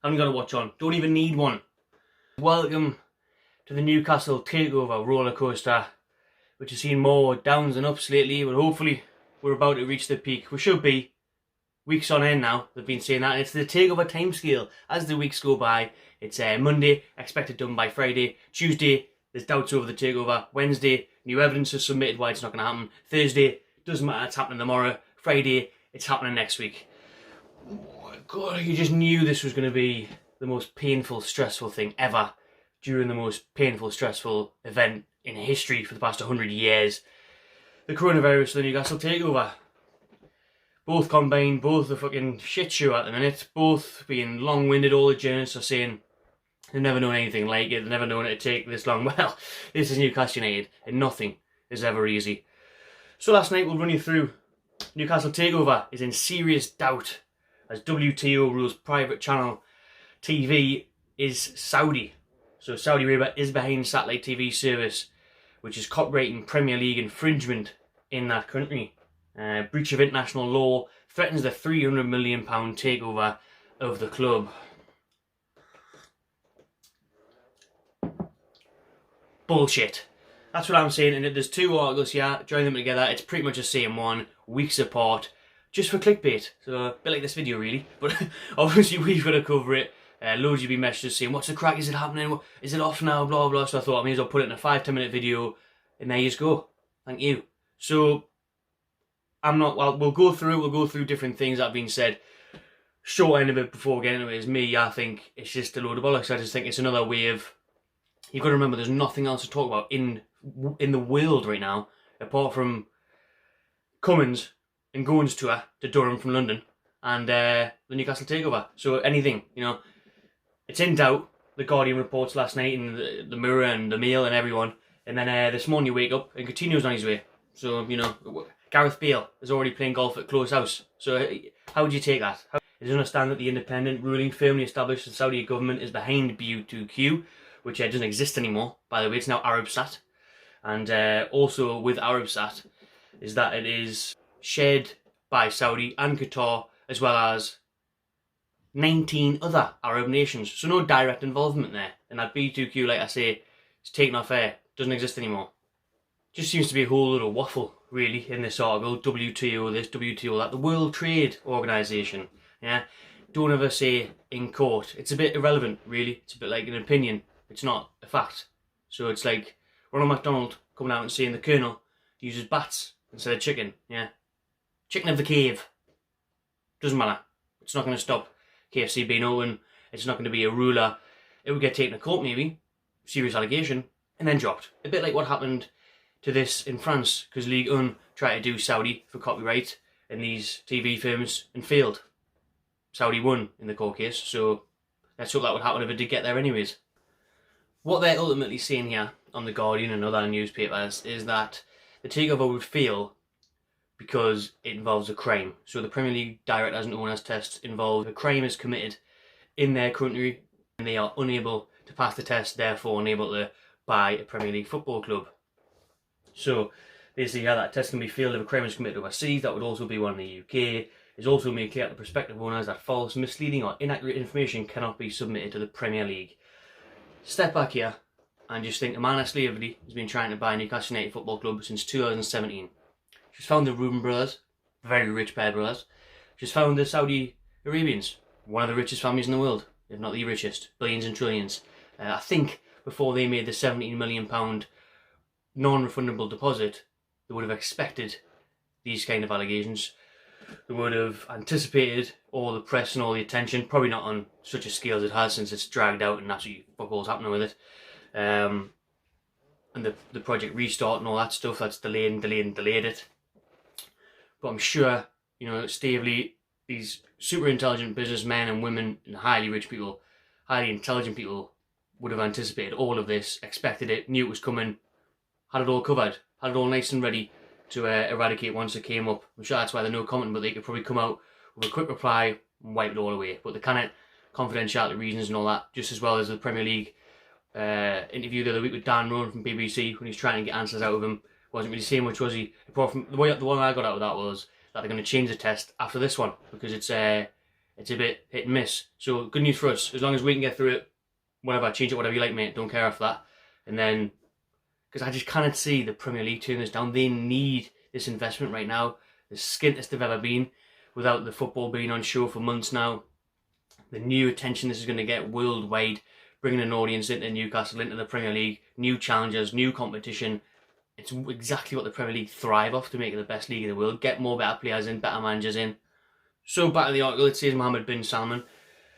Haven't got a watch on. Don't even need one. Welcome to the Newcastle Takeover roller coaster, which has seen more downs and ups lately, but hopefully we're about to reach the peak. We should be. Weeks on end now, they've been saying that, and it's the Takeover timescale as the weeks go by. It's Monday, expected done by Friday. Tuesday, there's doubts over the Takeover. Wednesday, new evidence is submitted why it's not going to happen. Thursday, doesn't matter, it's happening tomorrow. Friday, it's happening next week. Oh God, you just knew this was going to be the most painful, stressful thing ever during the most painful, stressful event in history for the past 100 years. The coronavirus, the Newcastle Takeover. Both combined, both a fucking shit show at the minute, both being long-winded. All the journalists are saying they've never known anything like it, they've never known it to take this long. Well, this is Newcastle United, and nothing is ever easy. So last night we'll run you through. Newcastle Takeover is in serious doubt as WTO rules private channel TV is Saudi. So Saudi Arabia is behind satellite TV service, which is copyrighting Premier League infringement in that country. Breach of international law threatens the £300 million takeover of the club. Bullshit. That's what I'm saying, and there's two articles here, join them together, it's pretty much the same one, weeks apart, just for clickbait. So a bit like this video really, but obviously we've got to cover it. Loads of you messages saying, what's the crack, is it happening, is it off now, blah blah, so I thought I may as well put it in a 5-10 minute video, and there you go. Thank you. So we'll go through different things that have been said. Short end of it before getting into it is me, I think it's just a load of bollocks. I just think it's another way of, you've got to remember there's nothing else to talk about in the world right now, apart from Cummins and Goins tour to Durham from London, and the Newcastle Takeover. So anything, it's in doubt. The Guardian reports last night, and the Mirror and the Mail and everyone, and then this morning you wake up and Coutinho's on his way. So, Gareth Bale is already playing golf at Close House. So how would you take that? It is understand that the independent ruling firmly established the Saudi government is behind BU2Q, which doesn't exist anymore, by the way. It's now Arabsat. And also with Arabsat is that it is shared by Saudi and Qatar, as well as 19 other Arab nations. So no direct involvement there. And that B2Q, like I say, is taken off air. Doesn't exist anymore. Just seems to be a whole lot of waffle, really, in this article. WTO this, WTO that. The World Trade Organization. Yeah, don't ever say in court. It's a bit irrelevant, really. It's a bit like an opinion. It's not a fact. So it's like Ronald McDonald coming out and saying the Colonel uses bats instead of chicken. Yeah, chicken of the cave. Doesn't matter. It's not going to stop KFC being open. It's not going to be a ruler. It would get taken to court, maybe. Serious allegation. And then dropped. A bit like what happened to this in France, because Ligue 1 tried to do Saudi for copyright in these TV films and failed. Saudi won in the court case, so let's hope that would happen if it did get there anyways. What they're ultimately saying here on The Guardian and other newspapers is that the takeover would fail because it involves a crime. So the Premier League directors and owners test involve a crime is committed in their country and they are unable to pass the test, therefore unable to buy a Premier League football club. So basically, yeah, that test can be failed if a crime is committed overseas. That would also be one in the UK. It's also made clear to prospective owners that false, misleading or inaccurate information cannot be submitted to the Premier League. Step back here and just think, Amanda Slavery has been trying to buy Newcastle United Football Club since 2017. She's found the Reuben brothers, very rich pair of brothers. She's found the Saudi Arabians, one of the richest families in the world, if not the richest, billions and trillions. I think before they made the £17 million non-refundable deposit, they would have expected these kind of allegations. They would have anticipated all the press and all the attention, probably not on such a scale as it has since it's dragged out and absolutely fuck all's happening with it. And the project restart and all that stuff, that's delayed it. But I'm sure, Stavely, these super intelligent businessmen and women and highly rich people, highly intelligent people would have anticipated all of this, expected it, knew it was coming, had it all covered, had it all nice and ready to eradicate once it came up. I'm sure that's why they're no comment, but they could probably come out with a quick reply and wipe it all away. But the kind of confidentiality reasons and all that, just as well as the Premier League interview the other week with Dan Rowan from BBC when he's trying to get answers out of him, wasn't really saying much, was he? Apart from the one I got out of that was that they're going to change the test after this one because it's it's a bit hit and miss. So good news for us. As long as we can get through it, whatever, change it whatever you like, mate. Don't care after that. And then, because I just cannot see the Premier League turning this down. They need this investment right now. The skintest they've ever been, without the football being on show for months now. The new attention this is going to get worldwide, bringing an audience into Newcastle, into the Premier League, new challengers, new competition. It's exactly what the Premier League thrive off to make it the best league in the world. Get more better players in, better managers in. So back to the article, it says Mohammed bin Salman,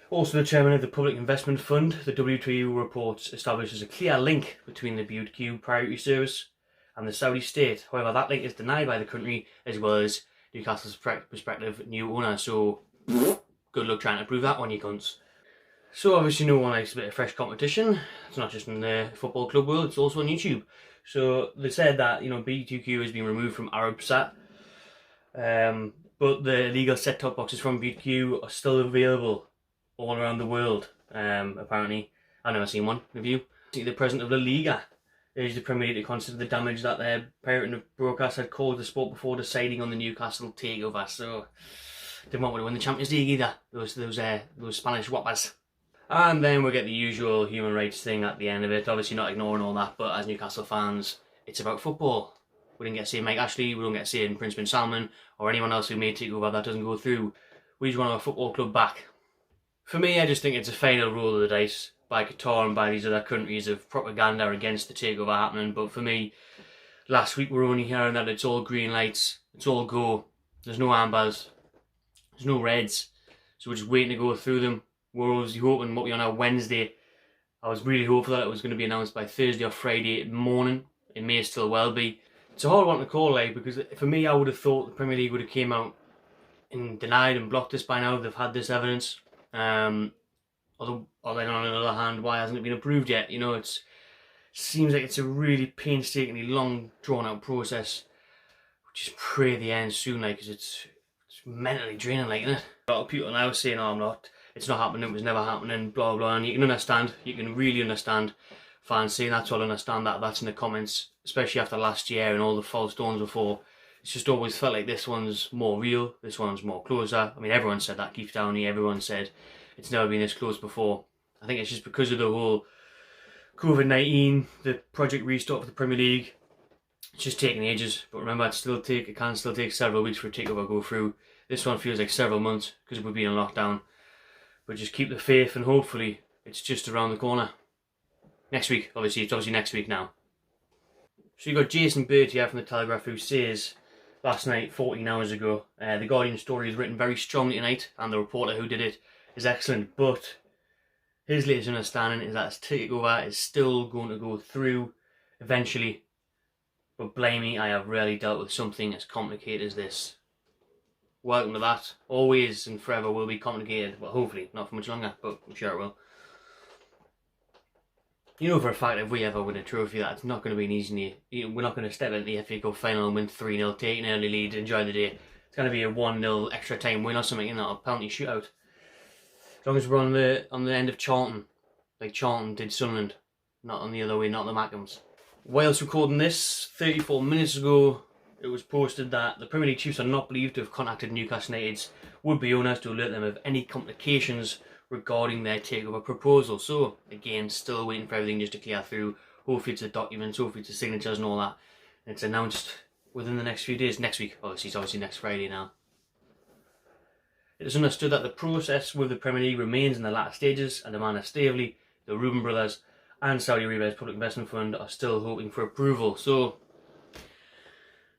also the chairman of the Public Investment Fund, the WTO reports establishes a clear link between the BQ priority service and the Saudi state. However, that link is denied by the country as well as Newcastle's prospective new owner. So good luck trying to prove that one, you cunts. So obviously no one likes a bit of fresh competition. It's not just in the football club world, it's also on YouTube. So they said that, you know, BTQ has been removed from Arabsat, but the legal set-top boxes from BTQ are still available all around the world, apparently. I've never seen one, have you? The president of La Liga urged the Premier League to consider the damage that their parent broadcast had caused the sport before deciding on the Newcastle takeover. So, didn't want to win the Champions League either, those Spanish whoppers. And then we'll get the usual human rights thing at the end of it, obviously not ignoring all that, but as Newcastle fans, it's about football. We didn't get to see Mike Ashley, we don't get to see Prince bin Salman, or anyone else who may take over that doesn't go through. We just want our football club back. For me, I just think it's a final roll of the dice by Qatar and by these other countries of propaganda against the takeover happening, but for me, last week we were only hearing that it's all green lights, it's all go, there's no ambers, there's no reds, so we're just waiting to go through them. We're obviously hoping what we're on our Wednesday. I was really hopeful that it was going to be announced by Thursday or Friday morning. It may still well be. It's a hard one to call, like, because for me, I would have thought the Premier League would have came out and denied and blocked this by now. They've had this evidence. Although then on the other hand, why hasn't it been approved yet? You know, it seems like it's a really painstakingly long, drawn-out process. Just pray the end soon, like, because it's mentally draining, like, isn't it? A lot of people now saying, "Oh, it's not happening, it was never happening, blah blah," and you can understand, you can really understand fans saying that, so I'll understand that. That's in the comments, especially after last year and all the false dawns before. It's just always felt like this one's more real, this one's more closer. I mean, everyone said that, Keith Downey, everyone said it's never been this close before. I think it's just because of the whole COVID-19, the project restart for the Premier League, it's just taking ages. But remember, it can still take several weeks for a takeover to go through. This one feels like several months because we've been in lockdown. But just keep the faith and hopefully it's just around the corner. Next week, obviously, it's obviously next week now. So you got Jason Burt here from The Telegraph who says, last night, 14 hours ago, the Guardian story is written very strongly tonight and the reporter who did it is excellent, but his latest understanding is that this takeover is still going to go through eventually. But blame me, I have rarely dealt with something as complicated as this. Welcome to that. Always and forever will be complicated. Well, hopefully, not for much longer, but I'm sure it will. You know for a fact if we ever win a trophy that it's not going to be an easy day. We're not going to step into the FA Cup final and win 3-0, take an early lead, enjoy the day. It's going to be a 1-0 extra time win or something, you know, a penalty shootout. As long as we're on the end of Charlton, like Charlton did Sunderland. Not on the other way, not the Mackhams. Whilst recording this, 34 minutes ago, it was posted that the Premier League chiefs are not believed to have contacted Newcastle United's would-be owners to alert them of any complications regarding their takeover proposal. So, again, still waiting for everything just to clear through. Hopefully it's the documents, hopefully it's the signatures and all that. And it's announced within the next few days, next week. Obviously, it's obviously next Friday now. It is understood that the process with the Premier League remains in the latter stages, and Amanda Stavely, the Reuben brothers, and Saudi Arabia's Public Investment Fund are still hoping for approval. So,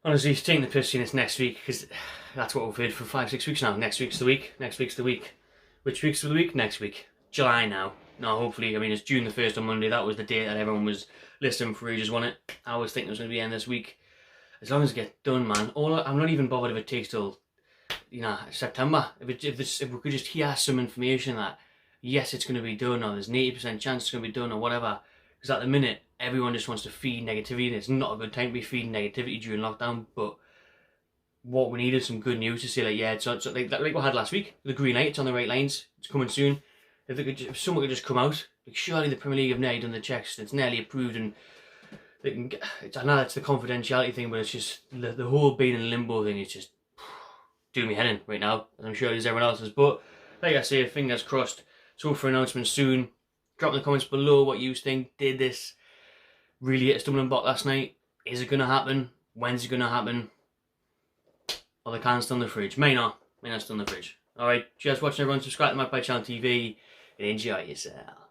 honestly, he's taking the piss in this next week, because that's what we've heard for 5-6 weeks now. Next week's the week, next week's the week. Which week's the week? Next week. July now. No, hopefully, I mean, it's June the 1st on Monday. That was the date that everyone was listening for ages, wasn't it? I was thinking it was going to be end this week. As long as it gets done, man. I'm not even bothered if it takes till, you know, September. If we could just hear some information that, yes, it's going to be done, or there's an 80% chance it's going to be done, or whatever. Because at the minute, everyone just wants to feed negativity, and it's not a good time to be feeding negativity during lockdown, but what we need is some good news to say, like, yeah, it's like we had last week, the green light, it's on the right lines, it's coming soon. If someone could just come out, like, surely the Premier League have nearly done the checks, it's nearly approved, and they can get, I know it's the confidentiality thing, but it's just, the whole being in limbo thing is just doing me head in right now, as I'm sure it is everyone else's, but like I say, fingers crossed. So for announcement soon. Drop in the comments below what you think. Did this really hit a stumbling block last night? Is it going to happen? When's it going to happen? Or the can's still in the fridge? May not still in the fridge. Alright, cheers for watching everyone. Subscribe to my channel TV and enjoy yourself.